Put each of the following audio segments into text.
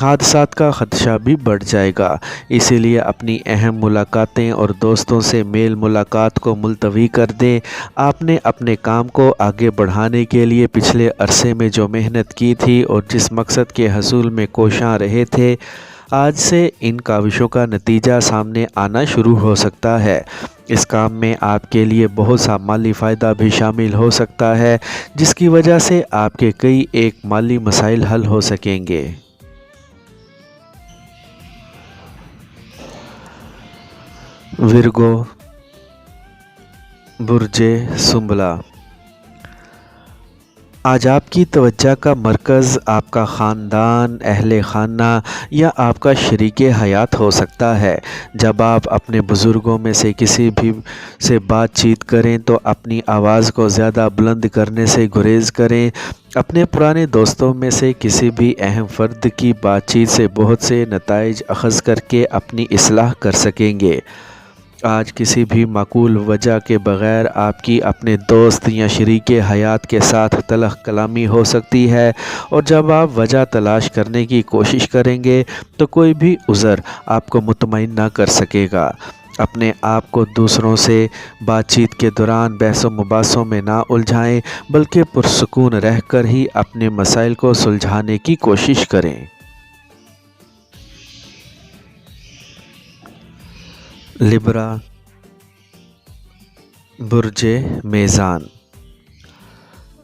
حادثات کا خدشہ بھی بڑھ جائے گا۔ اسی لیے اپنی اہم ملاقاتیں اور دوستوں سے میل ملاقات کو ملتوی کر دیں۔ آپ نے اپنے کام کو آگے بڑھانے کے لیے پچھلے عرصے میں جو محنت کی تھی اور جس مقصد کے حصول میں کوشاں رہے تھے، آج سے ان کاوشوں کا نتیجہ سامنے آنا شروع ہو سکتا ہے۔ اس کام میں آپ کے لیے بہت سا مالی فائدہ بھی شامل ہو سکتا ہے، جس کی وجہ سے آپ کے کئی ایک مالی مسائل حل ہو سکیں گے۔ ورگو، برج سنبلہ۔ آج آپ کی توجہ کا مرکز آپ کا خاندان، اہل خانہ یا آپ کا شریک حیات ہو سکتا ہے۔ جب آپ اپنے بزرگوں میں سے کسی بھی سے بات چیت کریں تو اپنی آواز کو زیادہ بلند کرنے سے گریز کریں۔ اپنے پرانے دوستوں میں سے کسی بھی اہم فرد کی بات چیت سے بہت سے نتائج اخذ کر کے اپنی اصلاح کر سکیں گے۔ آج کسی بھی معقول وجہ کے بغیر آپ کی اپنے دوست یا شریک حیات کے ساتھ تلخ کلامی ہو سکتی ہے، اور جب آپ وجہ تلاش کرنے کی کوشش کریں گے تو کوئی بھی عذر آپ کو مطمئن نہ کر سکے گا۔ اپنے آپ کو دوسروں سے بات چیت کے دوران بحث و مباحثوں میں نہ الجھائیں، بلکہ پرسکون رہ کر ہی اپنے مسائل کو سلجھانے کی کوشش کریں۔ لبرا، برج میزان۔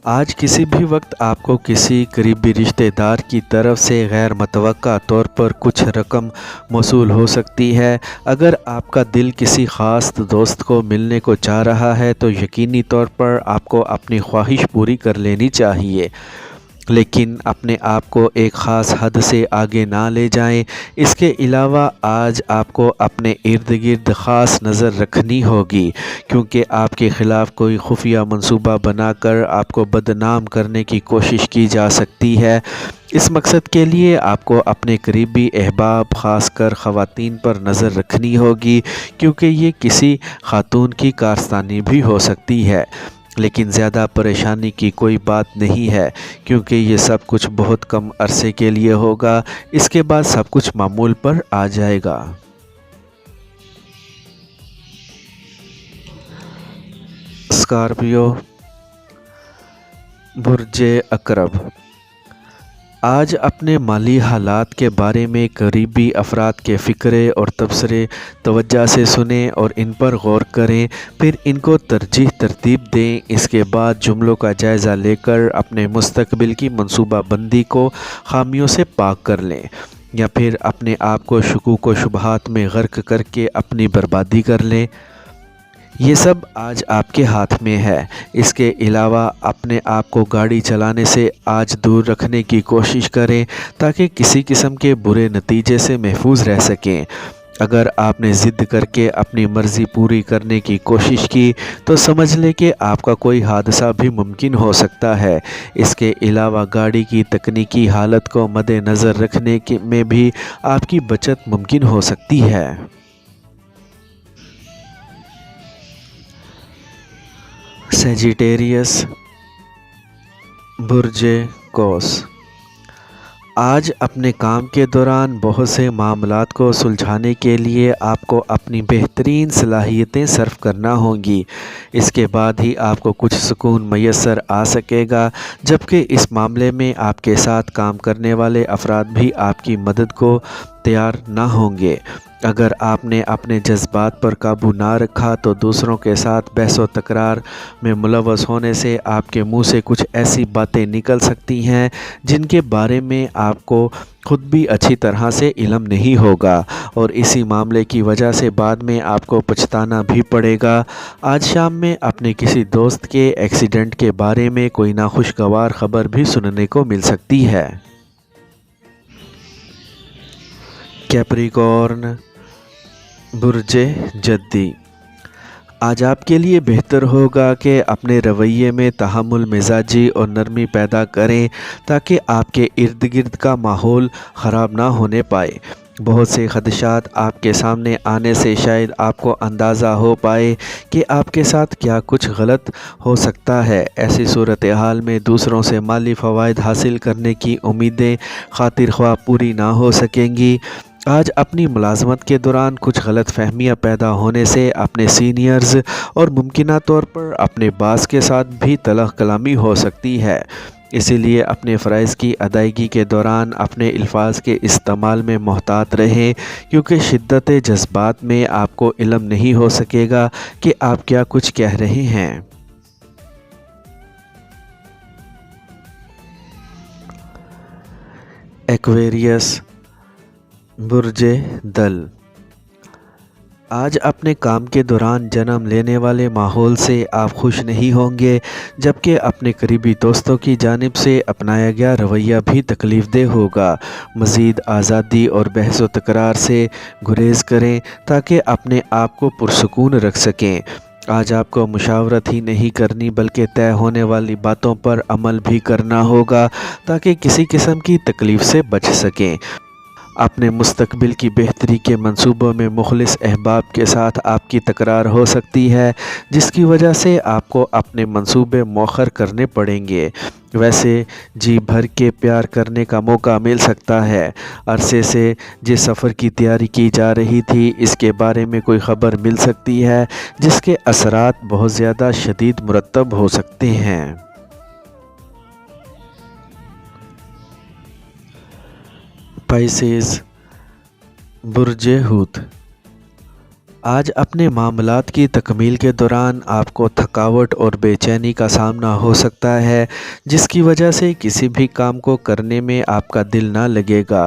آج کسی بھی وقت آپ کو کسی قریبی رشتہ دار کی طرف سے غیر متوقع طور پر کچھ رقم موصول ہو سکتی ہے۔ اگر آپ کا دل کسی خاص دوست کو ملنے کو چاہ رہا ہے تو یقینی طور پر آپ کو اپنی خواہش پوری کر لینی چاہیے، لیکن اپنے آپ کو ایک خاص حد سے آگے نہ لے جائیں۔ اس کے علاوہ آج آپ کو اپنے ارد گرد خاص نظر رکھنی ہوگی، کیونکہ آپ کے خلاف کوئی خفیہ منصوبہ بنا کر آپ کو بدنام کرنے کی کوشش کی جا سکتی ہے۔ اس مقصد کے لیے آپ کو اپنے قریبی احباب، خاص کر خواتین پر نظر رکھنی ہوگی، کیونکہ یہ کسی خاتون کی کارستانی بھی ہو سکتی ہے۔ لیکن زیادہ پریشانی کی کوئی بات نہیں ہے، کیونکہ یہ سب کچھ بہت کم عرصے کے لیے ہوگا۔ اس کے بعد سب کچھ معمول پر آ جائے گا۔ اسکارپیو، برج عقرب۔ آج اپنے مالی حالات کے بارے میں قریبی افراد کے فکرے اور تبصرے توجہ سے سنیں اور ان پر غور کریں، پھر ان کو ترتیب دیں۔ اس کے بعد جملوں کا جائزہ لے کر اپنے مستقبل کی منصوبہ بندی کو خامیوں سے پاک کر لیں، یا پھر اپنے آپ کو شکوک و شبہات میں غرق کر کے اپنی بربادی کر لیں۔ یہ سب آج آپ کے ہاتھ میں ہے۔ اس کے علاوہ اپنے آپ کو گاڑی چلانے سے آج دور رکھنے کی کوشش کریں، تاکہ کسی قسم کے برے نتیجے سے محفوظ رہ سکیں۔ اگر آپ نے ضد کر کے اپنی مرضی پوری کرنے کی کوشش کی تو سمجھ لیں کہ آپ کا کوئی حادثہ بھی ممکن ہو سکتا ہے۔ اس کے علاوہ گاڑی کی تکنیکی حالت کو مد نظر رکھنے میں بھی آپ کی بچت ممکن ہو سکتی ہے۔ سیجیٹیریس، برج قوس۔ آج اپنے کام کے دوران بہت سے معاملات کو سلجھانے کے لیے آپ کو اپنی بہترین صلاحیتیں صرف کرنا ہوں گی۔ اس کے بعد ہی آپ کو کچھ سکون میسر آ سکے گا، جبکہ اس معاملے میں آپ کے ساتھ کام کرنے والے افراد بھی آپ کی مدد کو تیار نہ ہوں گے۔ اگر آپ نے اپنے جذبات پر قابو نہ رکھا تو دوسروں کے ساتھ بحث و تکرار میں ملوث ہونے سے آپ کے منہ سے کچھ ایسی باتیں نکل سکتی ہیں جن کے بارے میں آپ کو خود بھی اچھی طرح سے علم نہیں ہوگا، اور اسی معاملے کی وجہ سے بعد میں آپ کو پچھتانا بھی پڑے گا۔ آج شام میں اپنے کسی دوست کے ایکسیڈنٹ کے بارے میں کوئی ناخوشگوار خبر بھی سننے کو مل سکتی ہے۔ کیپریکارن، برج جدی۔ آج آپ کے لیے بہتر ہوگا کہ اپنے رویے میں تحمل مزاجی اور نرمی پیدا کریں، تاکہ آپ کے ارد گرد کا ماحول خراب نہ ہونے پائے۔ بہت سے خدشات آپ کے سامنے آنے سے شاید آپ کو اندازہ ہو پائے کہ آپ کے ساتھ کیا کچھ غلط ہو سکتا ہے۔ ایسی صورتحال میں دوسروں سے مالی فوائد حاصل کرنے کی امیدیں خاطر خواہ پوری نہ ہو سکیں گی۔ آج اپنی ملازمت کے دوران کچھ غلط فہمیاں پیدا ہونے سے اپنے سینئرز اور ممکنہ طور پر اپنے باس کے ساتھ بھی تلخ کلامی ہو سکتی ہے۔ اسی لیے اپنے فرائض کی ادائیگی کے دوران اپنے الفاظ کے استعمال میں محتاط رہیں، کیونکہ شدت جذبات میں آپ کو علم نہیں ہو سکے گا کہ آپ کیا کچھ کہہ رہے ہیں۔ ایکویریس، برج دل۔ آج اپنے کام کے دوران جنم لینے والے ماحول سے آپ خوش نہیں ہوں گے، جبکہ اپنے قریبی دوستوں کی جانب سے اپنایا گیا رویہ بھی تکلیف دہ ہوگا۔ مزید آزادی اور بحث و تکرار سے گریز کریں تاکہ اپنے آپ کو پرسکون رکھ سکیں۔ آج آپ کو مشاورت ہی نہیں کرنی بلکہ طے ہونے والی باتوں پر عمل بھی کرنا ہوگا تاکہ کسی قسم کی تکلیف سے بچ سکیں۔ اپنے مستقبل کی بہتری کے منصوبوں میں مخلص احباب کے ساتھ آپ کی تکرار ہو سکتی ہے، جس کی وجہ سے آپ کو اپنے منصوبے مؤخر کرنے پڑیں گے۔ ویسے جی بھر کے پیار کرنے کا موقع مل سکتا ہے۔ عرصے سے جس سفر کی تیاری کی جا رہی تھی، اس کے بارے میں کوئی خبر مل سکتی ہے جس کے اثرات بہت زیادہ شدید مرتب ہو سکتے ہیں۔ پائسیز، برج حوت۔ آج اپنے معاملات کی تکمیل کے دوران آپ کو تھکاوٹ اور بے چینی کا سامنا ہو سکتا ہے، جس کی وجہ سے کسی بھی کام کو کرنے میں آپ کا دل نہ لگے گا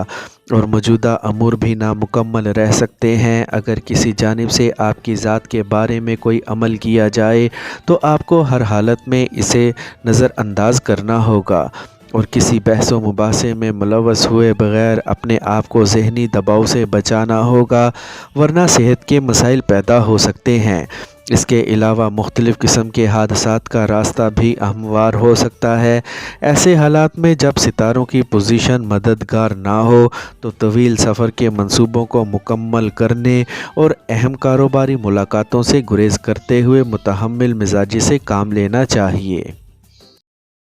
اور موجودہ امور بھی نامکمل رہ سکتے ہیں۔ اگر کسی جانب سے آپ کی ذات کے بارے میں کوئی عمل کیا جائے تو آپ کو ہر حالت میں اسے نظر انداز کرنا ہوگا اور کسی بحث و مباحثے میں ملوث ہوئے بغیر اپنے آپ کو ذہنی دباؤ سے بچانا ہوگا، ورنہ صحت کے مسائل پیدا ہو سکتے ہیں۔ اس کے علاوہ مختلف قسم کے حادثات کا راستہ بھی ہموار ہو سکتا ہے۔ ایسے حالات میں جب ستاروں کی پوزیشن مددگار نہ ہو تو طویل سفر کے منصوبوں کو مکمل کرنے اور اہم کاروباری ملاقاتوں سے گریز کرتے ہوئے متحمل مزاجی سے کام لینا چاہیے۔